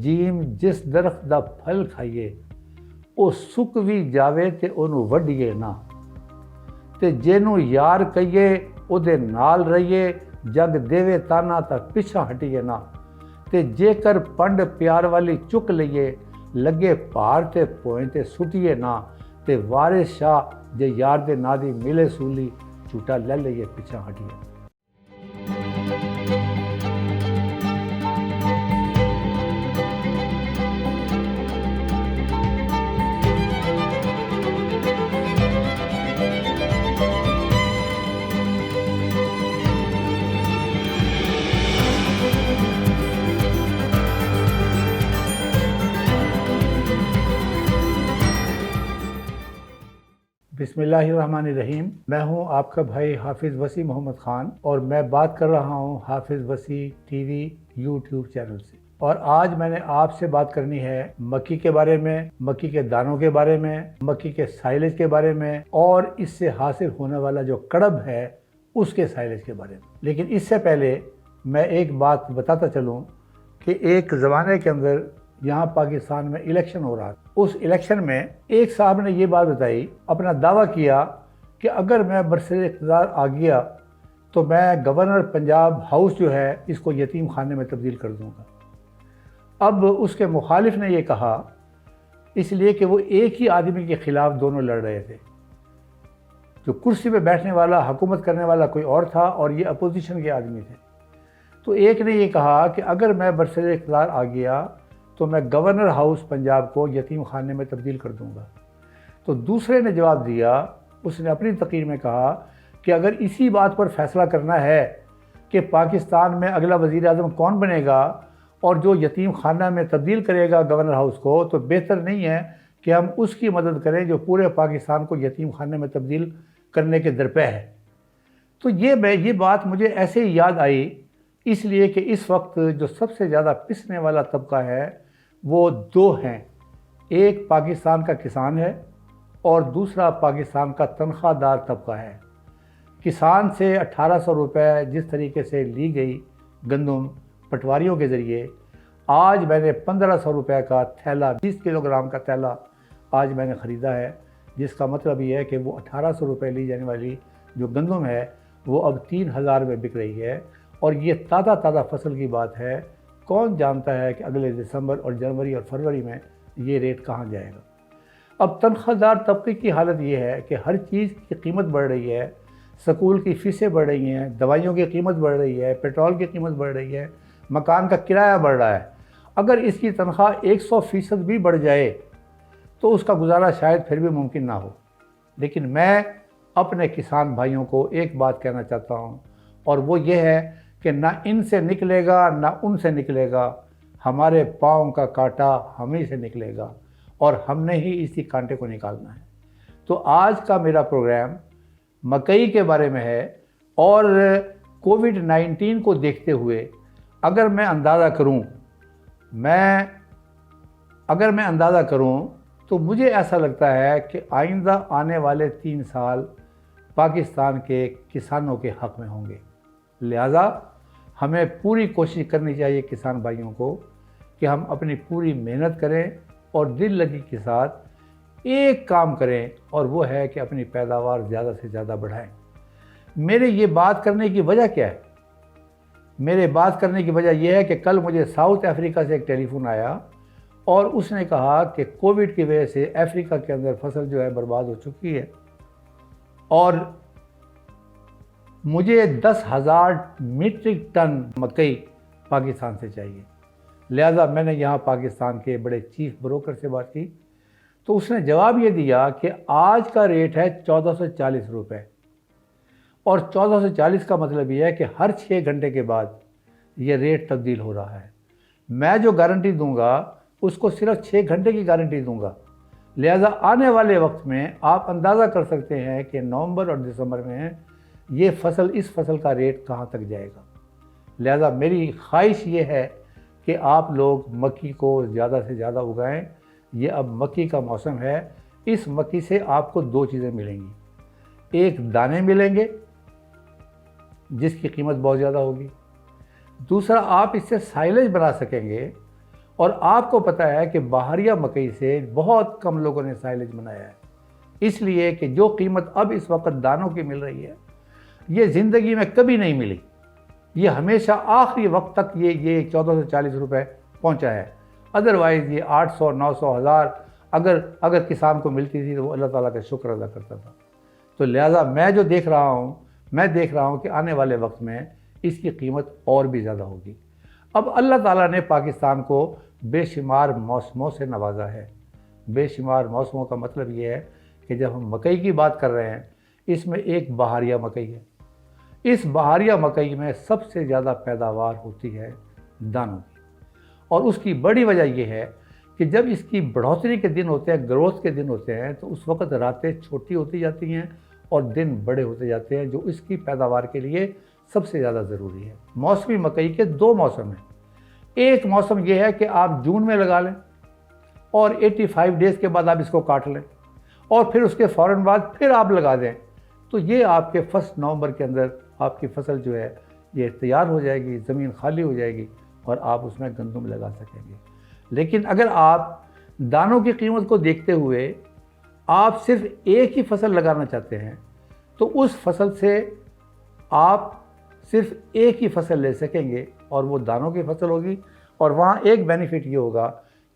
Gym जिस दरख्त दा फल खाइए ਉਹ ਸੁੱਕ ਵੀ ਜਾਵੇ ਤੇ ਉਹਨੂੰ ਵੱਢੀਏ ਨਾ, ਤੇ ਜਿਹਨੂੰ ਯਾਰ ਕਹੀਏ ਉਹਦੇ ਨਾਲ ਰਹੀਏ, ਜਗ ਦੇਵੇ ਤਾਨਾ ਤਾਂ ਪਿੱਛਾ ਹਟੀਏ ਨਾ, ਤੇ ਜੇਕਰ ਪੰਡ ਪਿਆਰ ਵਾਲੀ ਚੁੱਕ ਲਈਏ, ਲੱਗੇ ਭਾਰ ਤੇ ਭੋਏ ਤੇ ਸੁੱਟੀਏ ਨਾ, ਤੇ ਵਾਰਿਸ ਸ਼ਾਹ ਜੇ ਯਾਰ ਦੇ ਨਾਂ ਦੀ ਮਿਲੇ ਸੂਲੀ, ਝੂਟਾ ਲੈ ਲਈਏ ਪਿੱਛਾ ਹਟੀਏ। बिस्मिल्लाहिर्रहमानिर्रहीम। मैं हूं आपका भाई हाफिज़ वसी मोहम्मद ख़ान और मैं बात कर रहा हूं हाफिज़ वसी टीवी यूट्यूब चैनल से। और आज मैंने आपसे बात करनी है मक्की के बारे में, मक्की के दानों के बारे में, मक्की के साइलेज के बारे में और इससे हासिल होने वाला जो कड़ब है उसके साइलेज के बारे में। लेकिन इससे पहले मैं एक बात बताता चलूँ कि एक ज़माने के अंदर यहाँ पाकिस्तान में इलेक्शन हो रहा था। उस इलेक्शन में एक साहब ने ये बात बताई, अपना दावा किया कि अगर मैं बरसर इक़्तिदार आ गया तो मैं गवर्नर पंजाब हाउस जो है इसको यतीम खाने में तब्दील कर दूंगा। अब उसके मुखालिफ ने ये कहा, इसलिए कि वो एक ही आदमी के ख़िलाफ़ दोनों लड़ रहे थे। जो कुर्सी पे बैठने वाला, हुकूमत करने वाला कोई और था और ये अपोजिशन के आदमी थे। तो एक ने ये कहा कि अगर मैं बरसर इक़्तिदार आ गया तो मैं गवर्नर हाउस पंजाब को यतीम खाने में तब्दील कर दूंगा। तो दूसरे ने जवाब दिया, उसने अपनी तकरीर में कहा कि अगर इसी बात पर फैसला करना है कि पाकिस्तान में अगला वज़ीर आज़म कौन बनेगा और जो यतीम खाना में तब्दील करेगा गवर्नर हाउस को, तो बेहतर नहीं है कि हम उसकी मदद करें जो पूरे पाकिस्तान को यतीम खाने में तब्दील करने के दरपे है। तो ये बात मुझे ऐसे ही याद आई, इसलिए कि इस वक्त जो सबसे ज़्यादा पिसने वाला तबका है वो दो हैं। एक पाकिस्तान का किसान है और दूसरा पाकिस्तान का तनख्वाहदार तबका है। किसान से 1800 रुपये जिस तरीके से ली गई गंदम पटवारियों के ज़रिए, आज मैंने 1500 रुपये का थैला, 20 किलोग्राम का थैला आज मैंने ख़रीदा है, जिसका मतलब ये है कि वो 1800 रुपये ली जाने वाली जो गंदम है वो अब 3000 में बिक रही है। और ये ताज़ा फसल की बात है। कौन जानता है कि अगले दिसंबर और जनवरी और फरवरी में ये रेट कहाँ जाएगा। अब तनख्वाहदार तबके की हालत ये है कि हर चीज़ की कीमत बढ़ रही है, स्कूल की फ़ीसें बढ़ रही हैं, दवाइयों की कीमत बढ़ रही है, पेट्रोल की कीमत बढ़ रही है, मकान का किराया बढ़ रहा है। अगर इसकी तनख्वाह 100% भी बढ़ जाए तो उसका गुजारा शायद फिर भी मुमकिन ना हो। लेकिन मैं अपने किसान भाइयों को एक बात कहना चाहता हूँ, और वो ये है कि ना इनसे निकलेगा ना उनसे निकलेगा, हमारे पाँव का कांटा हम ही से निकलेगा और हमने ही इसी कांटे को निकालना है। तो आज का मेरा प्रोग्राम मकई के बारे में है और कोविड-19 को देखते हुए अगर मैं अंदाज़ा करूं तो मुझे ऐसा लगता है कि आइंदा आने वाले 3 साल पाकिस्तान के किसानों के हक़ में होंगे। लिहाजा हमें पूरी कोशिश करनी चाहिए किसान भाइयों को कि हम अपनी पूरी मेहनत करें और दिल लगी के साथ एक काम करें, और वो है कि अपनी पैदावार ज़्यादा से ज़्यादा बढ़ाएं। मेरे ये बात करने की वजह क्या है? मेरे बात करने की वजह यह है कि कल मुझे साउथ अफ्रीका से एक टेलीफोन आया और उसने कहा कि कोविड की वजह से अफ्रीका के अंदर फसल जो है बर्बाद हो चुकी है और मुझे 10,000 मीट्रिक टन मकई पाकिस्तान से चाहिए। लिहाजा मैंने यहाँ पाकिस्तान के बड़े चीफ ब्रोकर से बात की तो उसने जवाब ये दिया कि आज का रेट है 1440 रुपये, और 1440 का मतलब ये है कि हर 6 घंटे के बाद ये रेट तब्दील हो रहा है। मैं जो गारंटी दूंगा उसको सिर्फ 6 घंटे की गारंटी दूंगा। लिहाजा आने वाले वक्त में आप अंदाज़ा कर सकते हैं कि नवंबर और दिसंबर में ये इस फसल का रेट कहाँ तक जाएगा। लिहाजा मेरी ख्वाहिश ये है कि आप लोग मक्की को ज़्यादा से ज़्यादा उगाएं। ये अब मक्की का मौसम है। इस मक्की से आपको 2 चीज़ें मिलेंगी, एक दाने मिलेंगे जिसकी कीमत बहुत ज़्यादा होगी, दूसरा आप इससे साइलेज बना सकेंगे और आपको पता है कि बहारिया मकई से बहुत कम लोगों ने साइलेज बनाया है, इसलिए कि जो कीमत अब इस वक्त दानों की मिल रही है ये ज़िंदगी में कभी नहीं मिली। ये हमेशा आखिरी वक्त तक ये 1440 रुपये पहुँचा है। अदरवाइज़ ये 800, 900, 1000 अगर किसान को मिलती थी तो वो अल्लाह ताला का शुक्र अदा करता था। तो लिहाजा मैं जो देख रहा हूँ कि आने वाले वक्त में इसकी कीमत और भी ज़्यादा होगी। अब अल्लाह ताला ने पाकिस्तान को बेशुमार मौसमों से नवाजा है। बेशुमार मौसमों का मतलब ये है कि जब हम मकई की बात कर रहे हैं, इसमें एक बहारिया मकई है। इस बहारिया मकई में सबसे ज़्यादा पैदावार होती है दानों की, और उसकी बड़ी वजह यह है कि जब इसकी बढ़ोतरी के दिन होते हैं, ग्रोथ के दिन होते हैं, तो उस वक्त रातें छोटी होती जाती हैं और दिन बड़े होते जाते हैं, जो इसकी पैदावार के लिए सबसे ज़्यादा ज़रूरी है। मौसमी मकई के दो मौसम हैं। एक मौसम यह है कि आप जून में लगा लें और 85 डेज़ के बाद आप इसको काट लें और फिर उसके फ़ौरन बाद फिर आप लगा दें, तो ये आपके 1 नवंबर के अंदर आपकी फसल जो है ये तैयार हो जाएगी, ज़मीन खाली हो जाएगी और आप उसमें गंदम लगा सकेंगे। लेकिन अगर आप दानों की कीमत को देखते हुए आप सिर्फ एक ही फसल लगाना चाहते हैं, तो उस फसल से आप सिर्फ एक ही फसल ले सकेंगे और वो दानों की फसल होगी। और वहाँ एक बेनिफिट ये होगा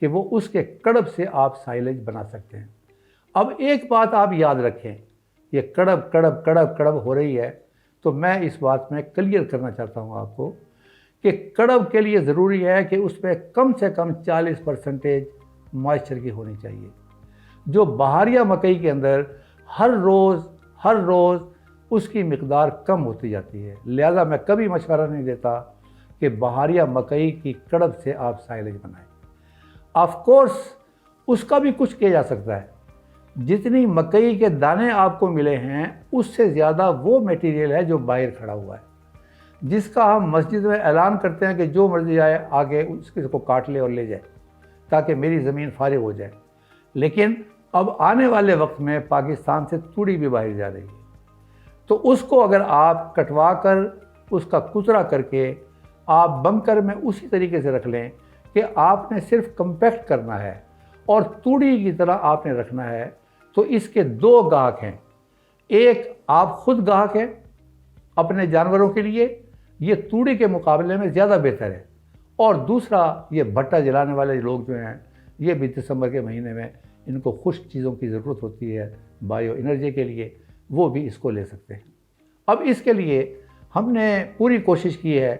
कि वो उसके कड़ब से आप साइलेज बना सकते हैं। अब एक बात आप याद रखें, ये कड़ब कड़ब कड़ब कड़ब हो रही है, तो मैं इस बात में क्लियर करना चाहता हूँ आपको कि कड़ब के लिए ज़रूरी है कि उसमें कम से कम 40% मॉइस्चर की होनी चाहिए, जो बहारिया मकई के अंदर हर रोज़ उसकी मिकदार कम होती जाती है। लिहाजा मैं कभी मशवरा नहीं देता कि बहारिया मकई की कड़ब से आप साइलेज बनाएं। ऑफ कोर्स उसका भी कुछ किया जा सकता है। जितनी मकई के दाने आपको मिले हैं उससे ज़्यादा वो मटेरियल है जो बाहर खड़ा हुआ है, जिसका हम मस्जिद में ऐलान करते हैं कि जो मर्जी आए आगे उसको काट ले और ले जाए ताकि मेरी ज़मीन फारिग हो जाए। लेकिन अब आने वाले वक्त में पाकिस्तान से तूड़ी भी बाहर जा रही है, तो उसको अगर आप कटवा कर उसका कुचरा करके आप बंकर में उसी तरीके से रख लें कि आपने सिर्फ कंपैक्ट करना है और तूड़ी की तरह आपने रखना है, तो इसके दो गाहक हैं। एक आप खुद गाहक हैं अपने जानवरों के लिए, ये तूड़ी के मुकाबले में ज़्यादा बेहतर है। और दूसरा, ये भट्टा जलाने वाले लोग जो हैं, ये भी दिसंबर के महीने में इनको खुश्क चीज़ों की ज़रूरत होती है बायो एनर्जी के लिए, वो भी इसको ले सकते हैं। अब इसके लिए हमने पूरी कोशिश की है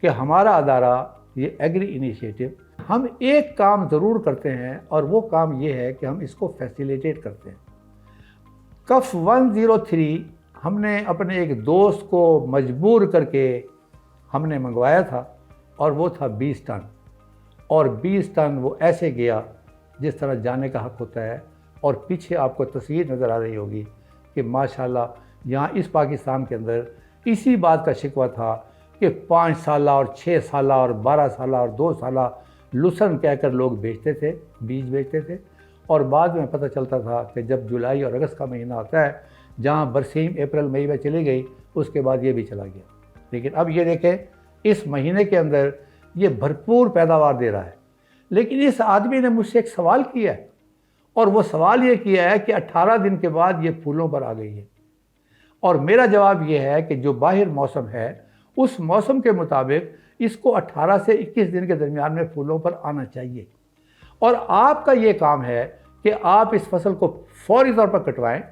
कि हमारा अदारा ये एग्री इनिशिएटिव, हम एक काम ज़रूर करते हैं और वो काम ये है कि हम इसको फैसिलिटेट करते हैं। कफ 103 हमने अपने एक दोस्त को मजबूर करके हमने मंगवाया था और वो था 20 टन, और 20 टन वो ऐसे गया जिस तरह जाने का हक होता है। और पीछे आपको तस्वीर नज़र आ रही होगी कि माशाल्लाह यहाँ इस पाकिस्तान के अंदर इसी बात का शिकवा था कि 5 साला और 6 साला और 12 साला और 2 साला लुसन कहकर लोग बेचते थे, बीज बेचते थे। और बाद में पता चलता था कि जब जुलाई और अगस्त का महीना आता है, जहाँ बरसीम अप्रैल मई में चली गई, उसके बाद ये भी चला गया। लेकिन अब ये देखें, इस महीने के अंदर ये भरपूर पैदावार दे रहा है। लेकिन इस आदमी ने मुझसे एक सवाल किया है, और वो सवाल ये किया है कि 18 दिन के बाद ये फूलों पर आ गई है। और मेरा जवाब ये है कि जो बाहर मौसम है उस मौसम के मुताबिक इसको 18 से 21 दिन के दरमियान में फूलों पर आना चाहिए। और आपका ये काम है कि आप इस फसल को फौरी तौर पर कटवाएं।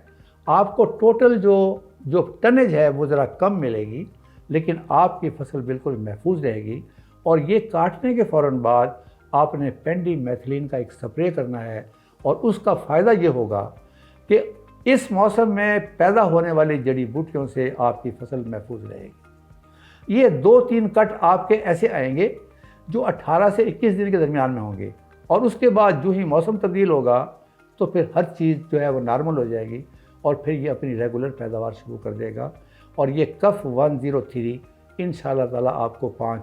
आपको टोटल जो टनेज है वो ज़रा कम मिलेगी, लेकिन आपकी फसल बिल्कुल महफूज रहेगी। और ये काटने के फ़ौरन बाद आपने पेंडीमेथिलीन का एक स्प्रे करना है, और उसका फ़ायदा ये होगा कि इस मौसम में पैदा होने वाली जड़ी बूटियों से आपकी फसल महफूज रहेगी। ये 2-3 कट आपके ऐसे आएंगे जो 18 से 21 दिन के दरमियान में होंगे, और उसके बाद जो ही मौसम तब्दील होगा तो फिर हर चीज़ जो है वो नॉर्मल हो जाएगी और फिर ये अपनी रेगुलर पैदावार शुरू कर देगा। और ये कफ 103 इंशाअल्लाह ताला आपको 5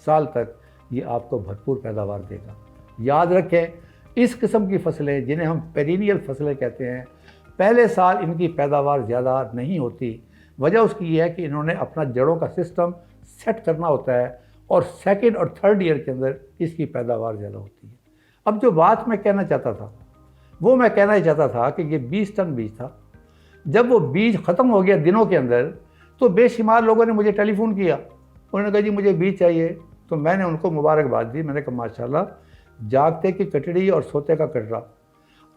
साल तक ये आपको भरपूर पैदावार देगा। याद रखें, इस किस्म की फसलें जिन्हें हम पेरिनियल फसलें कहते हैं, पहले साल इनकी पैदावार ज़्यादा नहीं होती। वजह उसकी ये है कि इन्होंने अपना जड़ों का सिस्टम सेट करना होता है और सेकंड और थर्ड ईयर के अंदर इसकी पैदावार ज़्यादा होती है। अब जो बात मैं कहना चाहता था वो मैं कहना ही चाहता था कि ये 20 टन बीज था। जब वो बीज ख़त्म हो गया दिनों के अंदर, तो बेशुमार लोगों ने मुझे टेलीफोन किया, उन्होंने कहा जी मुझे बीज चाहिए। तो मैंने उनको मुबारकबाद दी, मैंने कहा माशाल्लाह, जागते की कटड़ी और सोते का कटरा।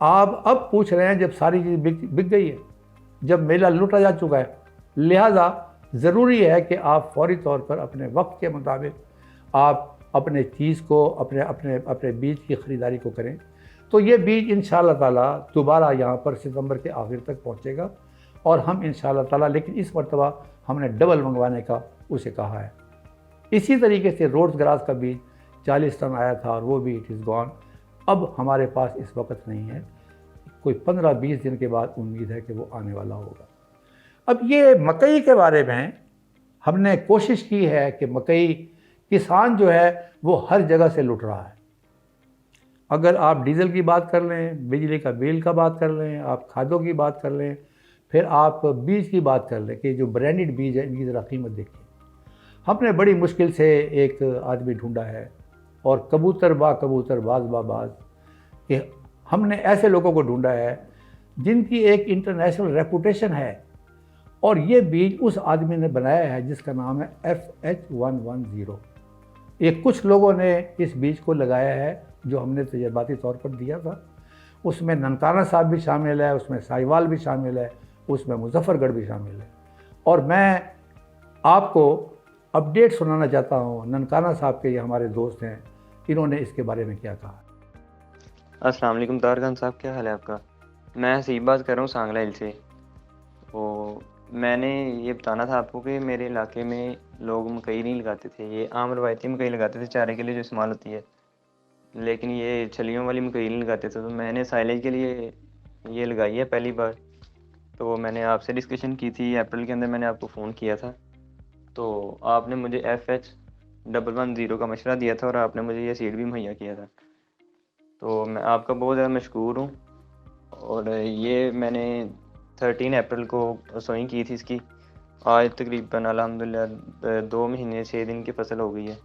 आप अब पूछ रहे हैं जब सारी चीज़ बिक गई है, जब मेला लूटा जा चुका है, लिहाजा ज़रूरी है कि आप फौरी तौर पर अपने वक्त के मुताबिक आप अपने चीज़ को अपने अपने अपने बीज की ख़रीदारी को करें। तो ये बीज इंशाअल्लाह ताला दोबारा यहाँ पर सितंबर के आखिर तक पहुँचेगा और हम इंशाअल्लाह ताला, लेकिन इस मरतबा हमने डबल मंगवाने का उसे कहा है। इसी तरीके से रोड्स ग्रास का बीज 40 टन आया था और वो भी इट इज़ गॉन। अब हमारे पास इस वक्त नहीं है, कोई 15-20 दिन के बाद उम्मीद है कि वो आने वाला होगा। अब ये मकई के बारे में हमने कोशिश की है कि मकई किसान जो है वो हर जगह से लुट रहा है। अगर आप डीजल की बात कर लें, बिजली का बिल का बात कर लें, आप खादों की बात कर लें, फिर आप बीज की बात कर लें कि जो ब्रांडेड बीज है इनकी ज़रा कीमत देखिए। हमने बड़ी मुश्किल से एक आदमी ढूंढा है और कबूतर बाज बाज कि हमने ऐसे लोगों को ढूंढा है जिनकी एक इंटरनेशनल रेपुटेशन है और ये बीज उस आदमी ने बनाया है जिसका नाम है FH110। ये कुछ लोगों ने इस बीज को लगाया है जो हमने तजर्बाती तौर पर दिया था। उसमें ननकाना साहब भी शामिल है, उसमें साहिवाल भी शामिल है, उसमें मुजफ्फरगढ़ भी शामिल है। और मैं आपको अपडेट सुनाना चाहता हूँ, ननकाना साहब के ये हमारे दोस्त हैं, इन्होंने इसके बारे में क्या कहा। अस्सलाम वालेकुम तार खान साहब, क्या हाल है आपका? मैं हसीब बात कर रहा हूँ सांगला हिल से। तो मैंने ये बताना था आपको कि मेरे इलाके में लोग मकई नहीं लगाते थे, ये आम रवायती मकई लगाते थे चारे के लिए जो इस्तेमाल होती है, लेकिन ये छलियों वाली मकई नहीं लगाते थे। तो मैंने साइलेज के लिए ये लगाई है पहली बार। तो मैंने आपसे डिस्कशन की थी अप्रैल के अंदर, मैंने आपको फ़ोन किया था, तो आपने मुझे FH110 का मशवरा दिया था और आपने मुझे ये सीड भी मुहैया किया था। तो मैं आपका बहुत ज़्यादा मशकूर हूँ। और ये मैंने 13 अप्रैल को सोइंग की थी इसकी। आज तकरीबन अल्हम्दुलिल्लाह 2 महीने 6 दिन की फसल हो गई है।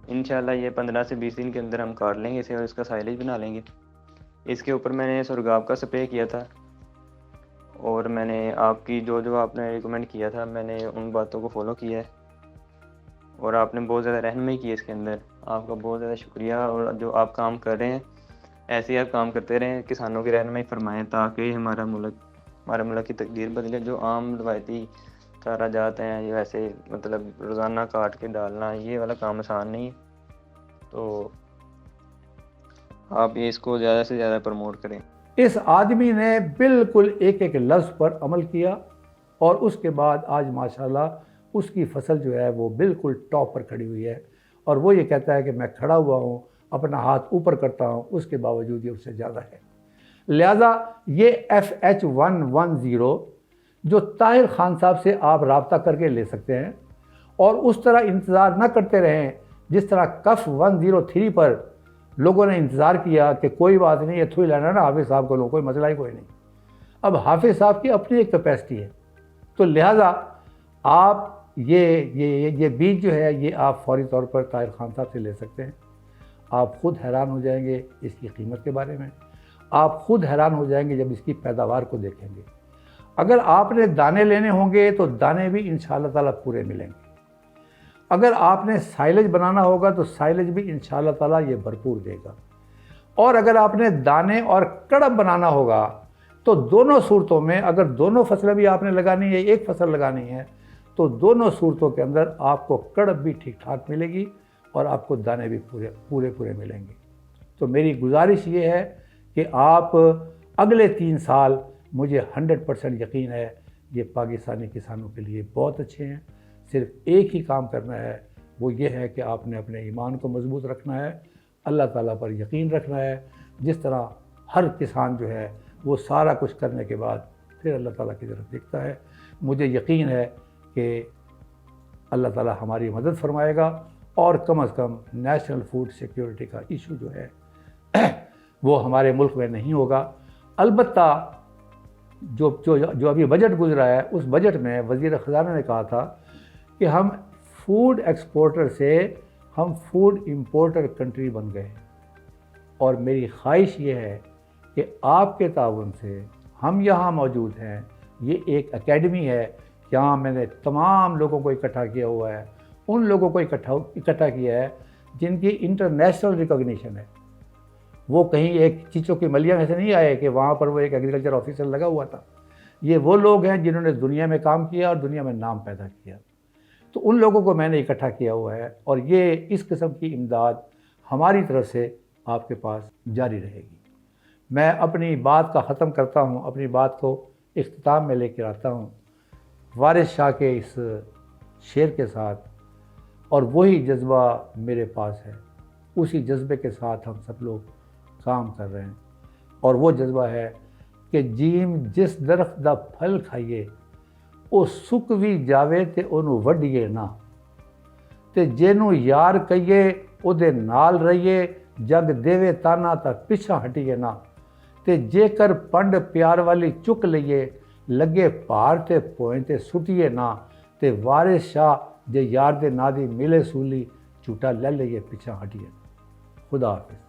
इंशाल्लाह ये 15 से 20 दिन के अंदर हम काट लेंगे इसे और इसका साइलेज बना लेंगे। इसके ऊपर मैंने सुरगाब का स्प्रे किया था और मैंने आपकी जो आपने रिकमेंड किया था मैंने उन बातों को फॉलो किया है और आपने बहुत ज़्यादा रहनुमाई की है इसके अंदर। आपका बहुत ज़्यादा शुक्रिया। और जो आप काम कर रहे हैं ऐसे ही आप काम करते रहें, किसानों की रहनुमाई फरमाएँ ताकि हमारा मुल्क की तकदीर बदले। जो आम रवायती चारा जात हैं ये वैसे मतलब रोज़ाना काट के डालना, ये वाला काम आसान नहीं है। तो आप ये इसको ज़्यादा से ज़्यादा प्रमोट करें। इस आदमी ने बिल्कुल एक एक लफ्ज़ पर अमल किया और उसके बाद आज माशाल्लाह उसकी फसल जो है वो बिल्कुल टॉप पर खड़ी हुई है। और वो ये कहता है कि मैं खड़ा हुआ हूँ, अपना हाथ ऊपर करता हूँ, उसके बावजूद ये उससे ज़्यादा है। लिहाजा ये FH110 जो ताहिर खान साहब से आप रब्ता करके ले सकते हैं और उस तरह इंतज़ार न करते रहें जिस तरह कफ 103 पर लोगों ने इंतज़ार किया कि कोई बात नहीं, ये थ्रू लेना ना हाफिज़ साहब को लो, कोई मसला ही कोई नहीं। अब हाफिज़ साहब की अपनी एक कैपेसिटी है, तो लिहाजा आप ये बीज जो है ये आप फौरी तौर पर ताहिर खान साहब से ले सकते हैं। आप ख़ुद हैरान हो जाएंगे इसकी कीमत के बारे में, आप ख़ुद हैरान हो जाएंगे जब इसकी पैदावार को देखेंगे। अगर आपने दाने लेने होंगे तो दाने भी इंशाअल्लाह ताला पूरे मिलेंगे। अगर आपने साइलेज बनाना होगा तो साइलेज भी इंशाअल्लाह ताला ये भरपूर देगा। और अगर आपने दाने और कड़ब बनाना होगा तो दोनों सूरतों में, अगर दोनों फसलें भी आपने लगानी है, एक फसल लगानी है, तो दोनों सूरतों के अंदर आपको कड़ब भी ठीक ठाक मिलेगी और आपको दाने भी पूरे मिलेंगे। तो मेरी गुजारिश ये है कि आप अगले 3 साल, मुझे 100% यकीन है ये पाकिस्तानी किसानों के लिए बहुत अच्छे हैं। सिर्फ एक ही काम करना है, वो ये है कि आपने अपने ईमान को मजबूत रखना है, अल्लाह ताला पर यकीन रखना है। जिस तरह हर किसान जो है वो सारा कुछ करने के बाद फिर अल्लाह ताला की तरफ देखता है, मुझे यकीन है कि अल्लाह ताला हमारी मदद फरमाएगा और कम से कम नेशनल फूड सिक्योरिटी का इशू जो है वो हमारे मुल्क में नहीं होगा। अलबत्ता जो अभी बजट गुजरा है, उस बजट में वज़ीर ख़ज़ाना ने कहा था कि हम फूड एक्सपोर्टर से हम फूड इम्पोर्टर कंट्री बन गए और मेरी ख्वाहिश ये है कि आपके ताउन से हम यहाँ मौजूद हैं। ये एक एकेडमी है, यहाँ मैंने तमाम लोगों को इकट्ठा किया हुआ है, उन लोगों को इकट्ठा किया है जिनकी इंटरनेशनल रिकॉग्निशन है। वो कहीं एक चीचों की मलिया में से नहीं आए कि वहाँ पर वो एक एग्रीकल्चर ऑफिसर लगा हुआ था। ये वो लोग हैं जिन्होंने दुनिया में काम किया और दुनिया में नाम पैदा किया। तो उन लोगों को मैंने इकट्ठा किया हुआ है और ये इस किस्म की इमदाद हमारी तरफ से आपके पास जारी रहेगी। मैं अपनी बात का ख़त्म करता हूँ, अपनी बात को इख्तिताम में लेकर आता हूँ वारिस शाह के इस शेर के साथ, और वही जज्बा मेरे पास है, उसी जज्बे के साथ हम सब लोग काम कर रहे हैं। और वो जज्बा है कि जीम जिस दरख्त दा फल खाइए ਉਹ ਸੁੱਕ ਵੀ ਜਾਵੇ ਤੇ ਉਹਨੂੰ ਵੱਢੀਏ ਨਾ, ਤੇ ਜਿਹਨੂੰ ਯਾਰ ਕਹੀਏ ਉਹਦੇ ਨਾਲ ਰਹੀਏ, ਜਗ ਦੇਵੇ ਤਾਨਾ ਤਾਂ ਪਿੱਛਾ ਹਟੀਏ ਨਾ, ਤੇ ਜੇਕਰ ਪੰਡ ਪਿਆਰ ਵਾਲੀ ਚੁੱਕ ਲਈਏ, ਲੱਗੇ ਭਾਰ ਤੇ ਭੋਏ ਤੇ ਸੁੱਟੀਏ ਨਾ, ਤੇ ਵਾਰਿਸ ਸ਼ਾਹ ਜੇ ਯਾਰ ਦੇ ਨਾਂ ਦੀ ਮਿਲੇ ਸੂਲੀ ਝੂਟਾ ਲੈ ਲਈਏ ਪਿੱਛਾ ਹਟੀਏ। ਖੁਦਾ ਹਾਫਿਜ਼।